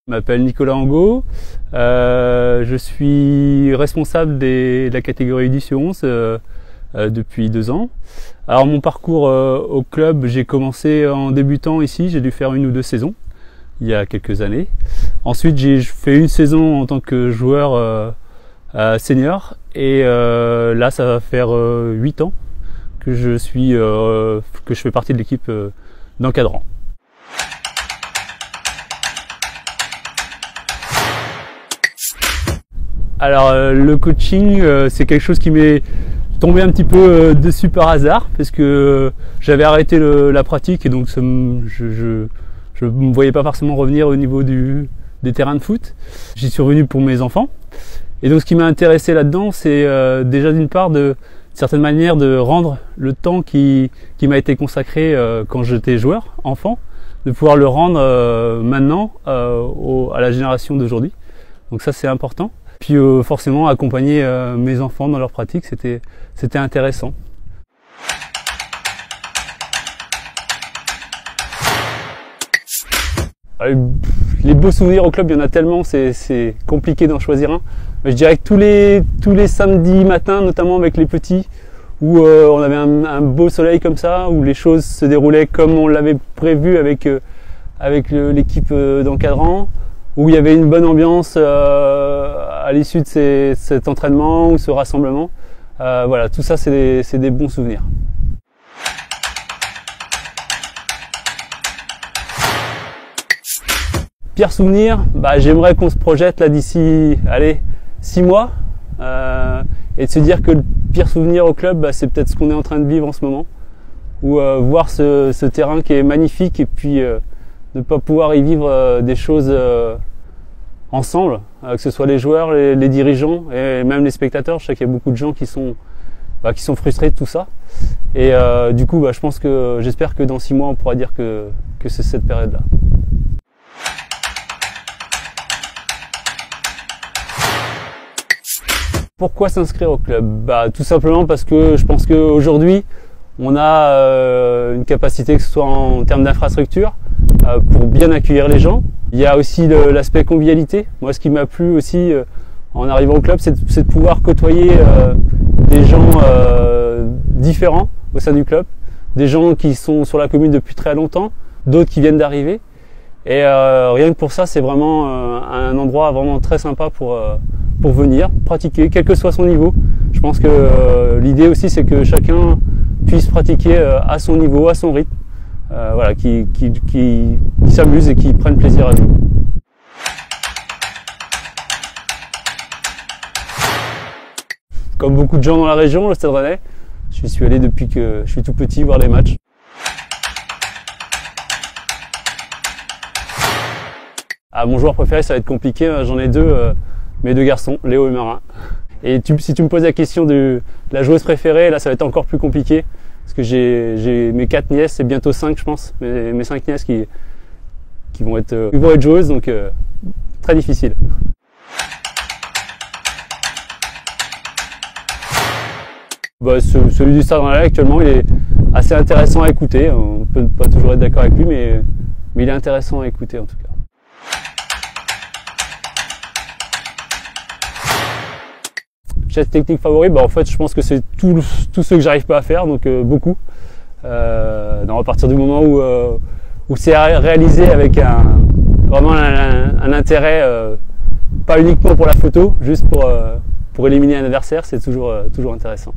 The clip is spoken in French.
Je m'appelle Nicolas Angot, je suis responsable de la catégorie U11 depuis 2 ans. Alors mon parcours au club, j'ai commencé en débutant ici, j'ai dû faire 1 ou 2 saisons il y a quelques années. Ensuite j'ai fait 1 saison en tant que joueur senior et là ça va faire 8 ans que je fais partie de l'équipe d'encadrant. Alors le coaching c'est quelque chose qui m'est tombé un petit peu dessus par hasard parce que j'avais arrêté la pratique et donc je me voyais pas forcément revenir au niveau des terrains de foot. J'y suis revenu pour mes enfants et donc ce qui m'a intéressé là-dedans c'est déjà d'une part de certaine manière de rendre le temps qui m'a été consacré quand j'étais joueur, enfant, de pouvoir le rendre maintenant à la génération d'aujourd'hui. Donc ça c'est important. Puis forcément accompagner mes enfants dans leur pratique, c'était intéressant. Les beaux souvenirs au club, il y en a tellement, c'est compliqué d'en choisir un. Mais je dirais que tous les samedis matins, notamment avec les petits, où on avait un beau soleil comme ça, où les choses se déroulaient comme on l'avait prévu avec l'équipe d'encadrant, où il y avait une bonne ambiance à l'issue de cet entraînement ou ce rassemblement. Voilà, tout ça c'est des bons souvenirs. Pire souvenir, j'aimerais qu'on se projette là d'ici 6 mois et de se dire que le pire souvenir au club, c'est peut-être ce qu'on est en train de vivre en ce moment, ou voir ce terrain qui est magnifique et puis ne pas pouvoir y vivre des choses ensemble, que ce soit les joueurs, les dirigeants et même les spectateurs. Je sais qu'il y a beaucoup de gens qui sont frustrés de tout ça. Et du coup, j'espère que dans 6 mois, on pourra dire que c'est cette période-là. Pourquoi s'inscrire au club? Tout simplement parce que je pense qu'aujourd'hui, on a une capacité, que ce soit en termes d'infrastructure, pour bien accueillir les gens. Il y a aussi l'aspect convivialité. Moi, ce qui m'a plu aussi en arrivant au club, c'est de pouvoir côtoyer des gens différents au sein du club, des gens qui sont sur la commune depuis très longtemps, d'autres qui viennent d'arriver. Et rien que pour ça, c'est vraiment un endroit vraiment très sympa pour venir pratiquer, quel que soit son niveau. Je pense que l'idée aussi, c'est que chacun puisse pratiquer à son niveau, à son rythme. Voilà, qui s'amusent et qui prennent plaisir à jouer. Comme beaucoup de gens dans la région, le Stade Rennais, je suis allé depuis que je suis tout petit voir les matchs. Mon joueur préféré, ça va être compliqué, j'en ai 2, mes 2 garçons, Léo et Marin. Et si tu me poses la question de la joueuse préférée, là ça va être encore plus compliqué. Parce que j'ai mes 4 nièces, et bientôt 5 je pense, mes 5 nièces qui vont être joueuses, donc très difficile. Celui du Stade Rennais actuellement, il est assez intéressant à écouter. On peut pas toujours être d'accord avec lui, mais il est intéressant à écouter en tout cas. Geste technique favori, en fait je pense que c'est tout ce que j'arrive pas à faire, donc beaucoup. À partir du moment où c'est réalisé avec vraiment un intérêt, pas uniquement pour la photo, juste pour éliminer un adversaire, c'est toujours intéressant.